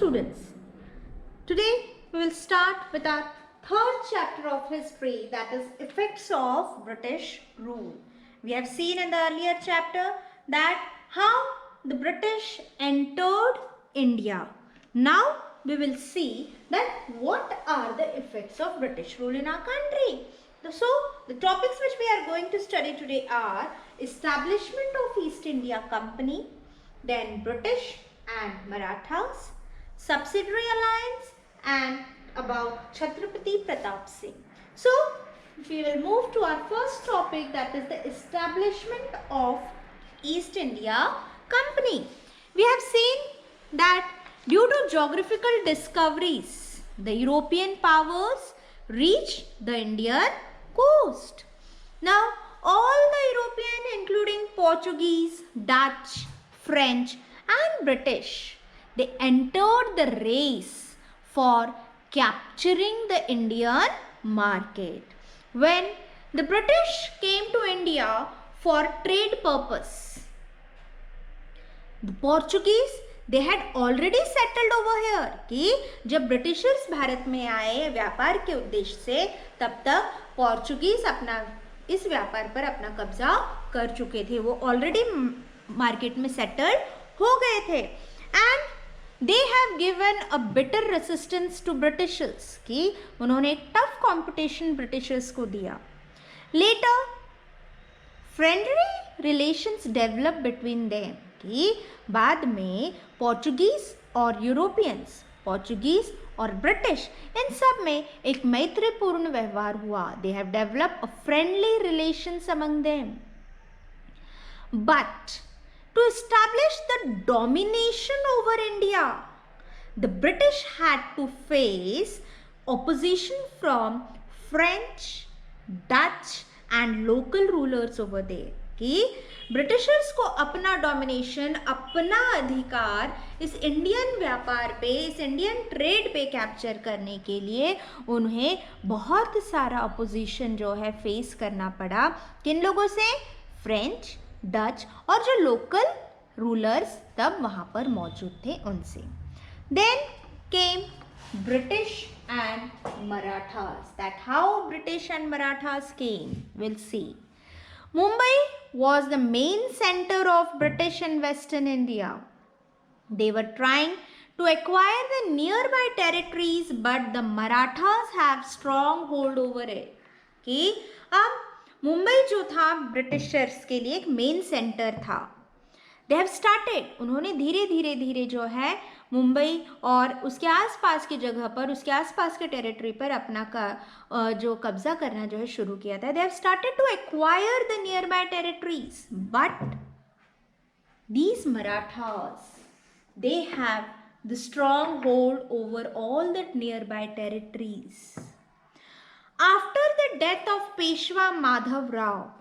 students. Today we will start with our third chapter of history, that is effects of British rule. We have seen in the earlier chapter that how the British entered India. Now we will see that what are the effects of British rule in our country. So the topics which we are going to study today are establishment of East India Company, then British and Marathas, subsidiary alliance, and about Chhatrapati Pratap Singh. So we will move to our first topic, that is the establishment of East India Company. We have seen that due to geographical discoveries, the European powers reached the Indian coast. Now, all the European, including Portuguese, Dutch, French and British, they entered the race for capturing the Indian market. When the British came to India for trade purpose, the Portuguese they had already settled over here कि जब Britishers Bharat में आए व्यापार के उद्देश्य से, तब तक पोर्चुगीज अपना इस व्यापार पर अपना कब्जा कर चुके थे. वो ऑलरेडी मार्केट में सेटल हो गए थे. And they have given a bitter resistance to Britishers कि उन्होंने एक टफ कंपटीशन ब्रिटिशर्स को दिया. Later friendly relations develop between them कि बाद में पोर्चुगीज और यूरोपियंस, पोर्चुगीज और ब्रिटिश, इन सब में एक मैत्रीपूर्ण व्यवहार हुआ. They have developed a friendly relations among them. But to establish the domination over India, the British had to face opposition from French, Dutch and local rulers over there. कि Britishers को अपना डोमिनेशन, अपना अधिकार इस Indian व्यापार पे, इस Indian trade पे कैप्चर करने के लिए उन्हें बहुत सारा अपोजिशन जो है फेस करना पड़ा. किन लोगों से? फ्रेंच, डच और जो लोकल रूलर्स तब वहाँ पर मौजूद थे उनसे. Then came British and Marathas. That how British and Marathas came, will see. Mumbai was the main center of British in Western India. They were trying to acquire the nearby territories, but the Marathas have strong hold over it. कि अब मुंबई जो था Britishers के लिए एक main centre था. They have started, उन्होंने धीरे धीरे जो है मुंबई और उसके आसपास की जगह पर, उसके आसपास के टेरिटरी पर अपना जो कब्जा करना जो है शुरू किया था. They have started to acquire the nearby territories, but these Marathas, they have the strong hold over all the nearby territories. After the death of Peshwa Madhav Rao,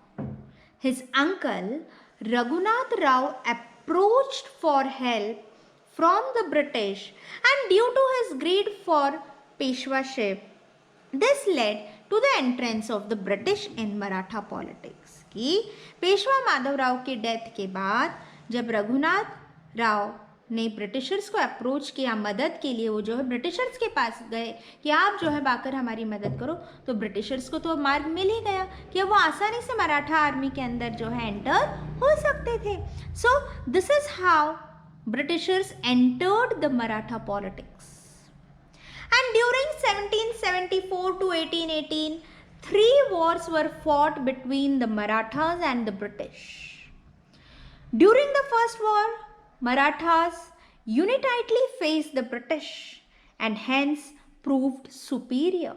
his uncle Raghunath Rao approached for help from the British, and due to his greed for Peshwaship, this led to the entrance of the British in Maratha politics. कि पेशवा माधव राव के death के बाद जब रघुनाथ राव ने Britishers को approach किया मदद के लिए, वो जो है ब्रिटिशर्स के पास गए कि आप जो है आकर हमारी मदद करो, तो ब्रिटिशर्स को तो मार्ग मिल ही गया कि वो आसानी से मराठा आर्मी के अंदर जो है एंटर हो सकते थे. So this is how Britishers entered the Maratha politics. And during 1774 to 1818, 3 wars were fought between the Marathas and the British. During the first war, Marathas unitedly faced the British and hence proved superior.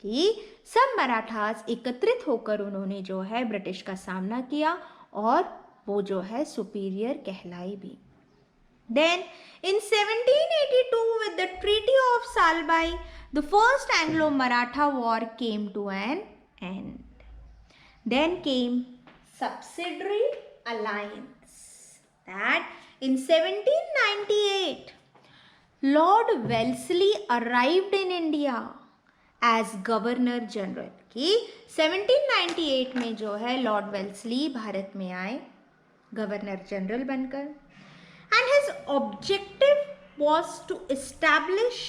कि सब मराठास एकत्रित होकर उन्होंने जो है British का सामना किया और वो जो है सुपीरियर कहलाई भी. Then in 1782, with the Treaty of Salbai, the first Anglo-Maratha war came to an end. Then came subsidiary alliance. That in 1798, Lord Wellesley arrived in India as Governor General. कि 1798 में जो है लॉर्ड वेल्सली भारत में आए governor general बनकर. And his objective was to establish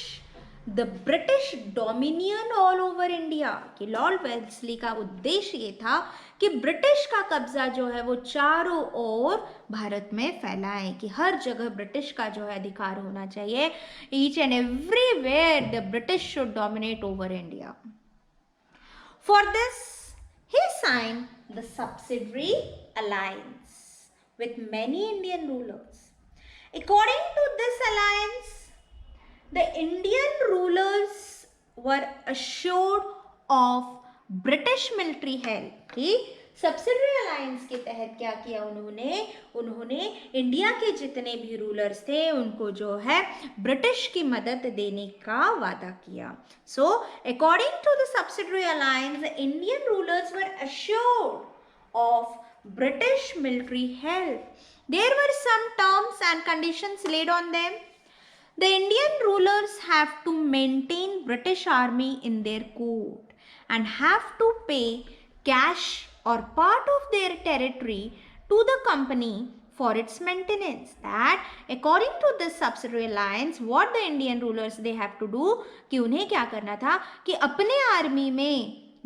the British dominion all over India, कि Lord Wellesley का उद्देश्य ये था कि ब्रिटिश का कब्जा जो है वो चारों ओर भारत में फैलाएं, कि हर जगह ब्रिटिश का जो है अधिकार होना चाहिए. Each and everywhere the British should dominate over India. For this he signed the subsidiary alliance with many Indian rulers. According to this alliance, the Indian rulers were assured of British military help. कि subsidiary alliance के तहत क्या किया उन्होंने India के जितने भी rulers थे उनको जो है ब्रिटिश की मदद देने का वादा किया. So according to the subsidiary alliance the Indian rulers were assured of British military help. There were some terms and conditions laid on them. The Indian rulers have to maintain British army in their court and have to pay cash or part of their territory to the company for its maintenance. That according to this subsidiary alliance, what the Indian rulers they have to do, कि उन्हें क्या करना था कि अपने army में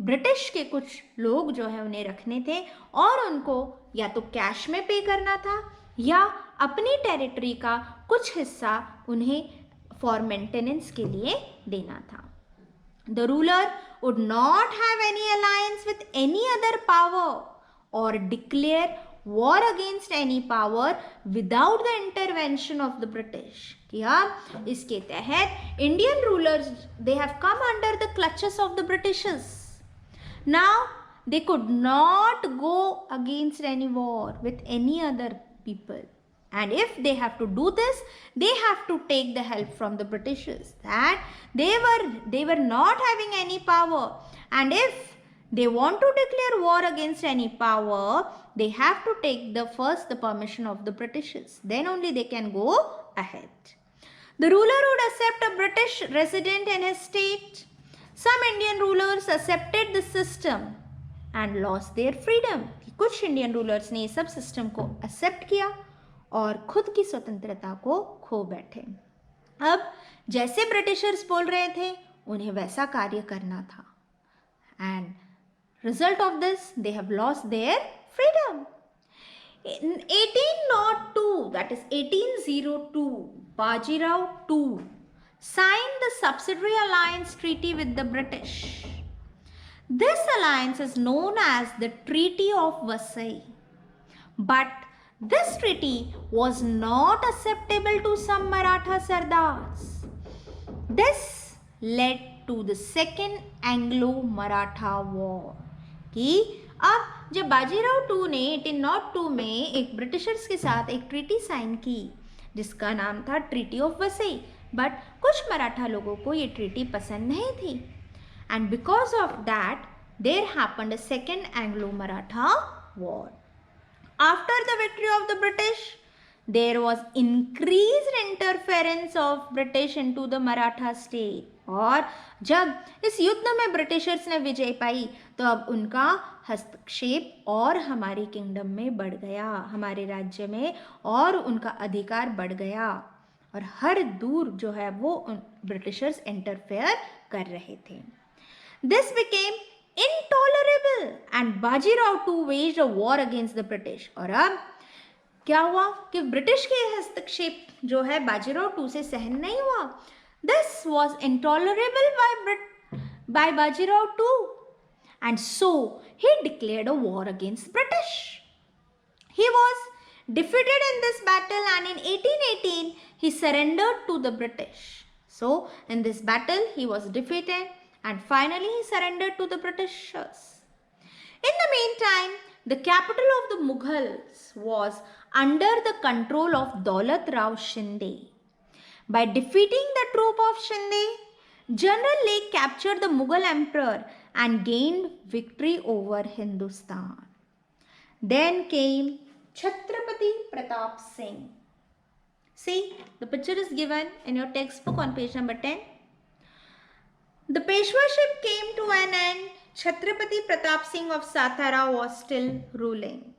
British के कुछ लोग जो है उन्हें रखने थे और उनको या तो कैश में पे करना था या अपनी टेरिटरी का कुछ हिस्सा उन्हें फॉर मेंटेनेंस के लिए देना था. The ruler would not have any alliance with any other power और declare war against any power without the intervention of the British. क्या इसके तहत Indian rulers they have come under the clutches of the Britishers. Now they could not go against any war with any other people, and if they have to do this they have to take the help from the Britishers, that they were not having any power, and if they want to declare war against any power they have to take the permission of the Britishers, then only they can go ahead. The ruler would accept a British resident in his state. Some Indian rulers accepted this system and lost their freedom. कुछ Indian rulers ने सब system को accept किया और खुद की स्वतंत्रता को खो बैठे. अब जैसे ब्रिटिशर्स बोल रहे थे उन्हें वैसा कार्य करना था, and result of this they have lost their freedom. In 1802, that is 1802, Bajirao II signed the subsidiary alliance treaty with the British. This alliance is known as the Treaty of Versailles. But this treaty was not acceptable to some Maratha Sardars. This led to the Second Anglo-Maratha War. कि अब जब Bajirao to ने 1802 में एक Britishers के साथ एक treaty sign की जिसका नाम था ट्रीटी ऑफ वसई, बट कुछ मराठा लोगों को ये ट्रीटी पसंद नहीं थी. And because of that, there happened a second Anglo-Maratha war. After the victory of the British, there was increased interference of British into the Maratha state. और जब इस युद्ध में ब्रिटिशर्स ने विजय पाई तो अब उनका हस्तक्षेप और हमारी किंगडम में बढ़ गया, हमारे राज्य में, और उनका अधिकार बढ़ गया और हर दूर जो है वो ब्रिटिशर्स इंटरफेयर कर रहे थे. This became intolerable and Bajirao II waged a war against the British. और अब क्या हुआ कि ब्रिटिश के हस्तक्षेप जो है बाजीराव टू से सहन नहीं हुआ. This was intolerable by Bajirao II, and so he declared a war against British. He was defeated in this battle, and in 1818 he surrendered to the British. So in this battle he was defeated and finally he surrendered to the Britishers. In the meantime, the capital of the Mughals was under the control of Daulat Rao Shinde. By defeating the troop of Shinde, General Lake captured the Mughal emperor and gained victory over Hindustan. Then came Chhatrapati Pratap Singh. See, the picture is given in your textbook on page number 10. The Peshwaship came to an end. Chhatrapati Pratap Singh of Satara was still ruling.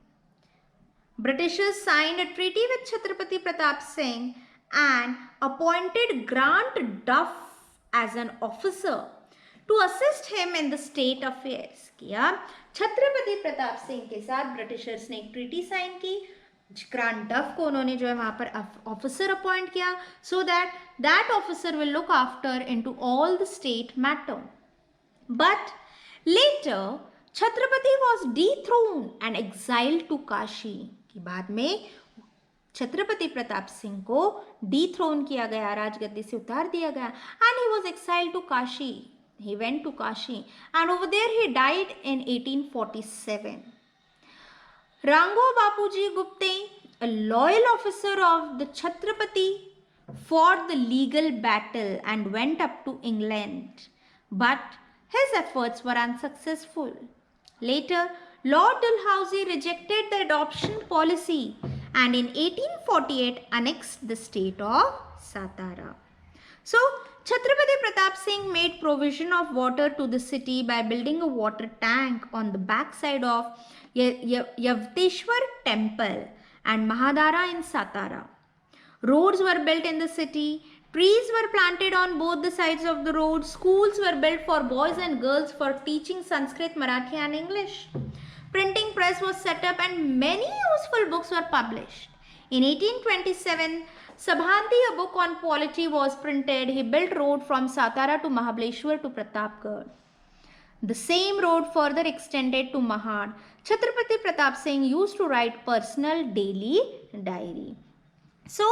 Britishers signed a treaty with Chhatrapati Pratap Singh and appointed Grant Duff as an officer to assist him in the state affairs. किया छत्रपति प्रताप सिंह के साथ Britishers ने एक treaty sign की, grant डफ को उन्होंने जो है वहां पर ऑफिसर अपॉइंट किया, so that that officer will look after into all the state matter. But later Chhatrapati was dethroned and exiled to Kashi. कि बाद में छत्रपति प्रताप सिंह को डिथ्रोन किया गया, राजगद्दी से उतार दिया गया, and he was exiled to Kashi. He went to Kashi and over there he died in 1847. Rango Bapuji Gupte, a loyal officer of the Chhatrapati, fought the legal battle and went up to England, but his efforts were unsuccessful. Later, Lord Dalhousie rejected the adoption policy and in 1848 annexed the state of Satara. So, Chhatrapati Pratap Singh made provision of water to the city by building a water tank on the backside of Yavateshwar temple and Mahadara in Satara. Roads were built in the city, trees were planted on both the sides of the road, schools were built for boys and girls for teaching Sanskrit, Marathi and English. Printing press was set up and many useful books were published. In 1827, Sabhanti, a book on polity, was printed. He built road from Satara to Mahabaleshwar to Pratapgarh. The same road further extended to Mahad. Chhatrapati Pratap Singh used to write personal daily diary. So,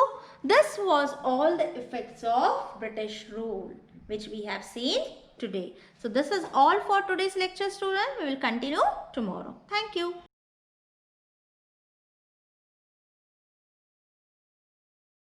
this was all the effects of British rule which we have seen today. So, this is all for today's lecture, students. We will continue tomorrow. Thank you.